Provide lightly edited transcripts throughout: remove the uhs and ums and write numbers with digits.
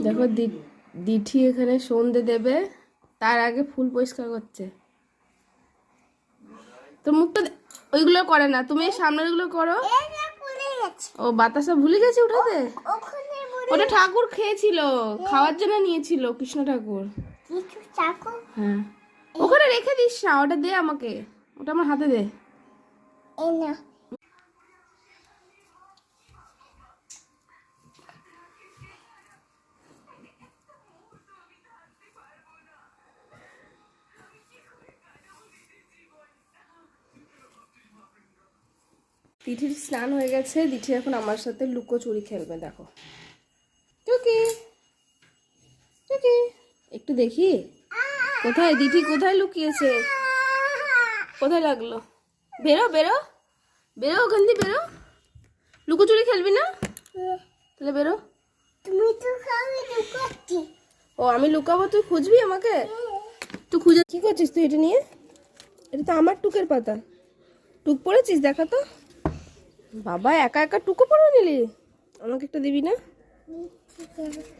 দেখো দিঠি এখানে সন্ধে দেবে, তার আগে ফুল পরিষ্কার করছে। তো মুখটা ওইগুলো করে না, তুমি এই সামনের গুলো করো। ও বাতাসা ভুলে গেছে উঠাতে। ওটা ঠাকুর খেয়েছিল, খাওয়ার জন্য নিয়েছিল কৃষ্ণ ঠাকুর। হ্যাঁ, ওখানে রেখে দিস না, ওটা দে আমাকে, ওটা আমার হাতে দে। দিঠির স্নান হয়ে গেছে, দিঠি এখন আমার সাথে লুকোচুরি খেলবে। দেখো টুকি টুকি, একটু দেখি কোথায় দিঠি, কোথায় লুকিয়েছে, কোথায় লাগলো। বেরো বেরো বেরো, ওখান দিয়ে বেরো। লুকোচুরি খেলবি না? তাহলে বেরো। তুমি তো খালি লুকাচ্ছি। ও আমি লুকাবো, তুই খুঁজবি আমাকে? তুই খুঁজে কি করছিস তুই এটা নিয়ে? এটা তো আমার টুকের পাতা। টুক পড়েছিস দেখা তো। বাবা একা একা টুকু পরে নিলি, আমাকে একটা দিবি না?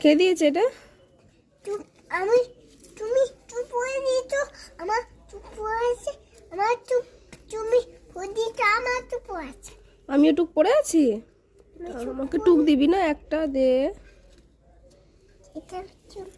কে দিয়েছে এটা? আমি তুমি চুপ করে দিয়েছো, আমার চুপ পড়েছে, আমার চুপ তুমি দিয়েছো, আমার চুপ পড়েছে। আমিও টুক পরে আছি, আমাকে টুক দিবি না একটা? দে। এটা চুপ।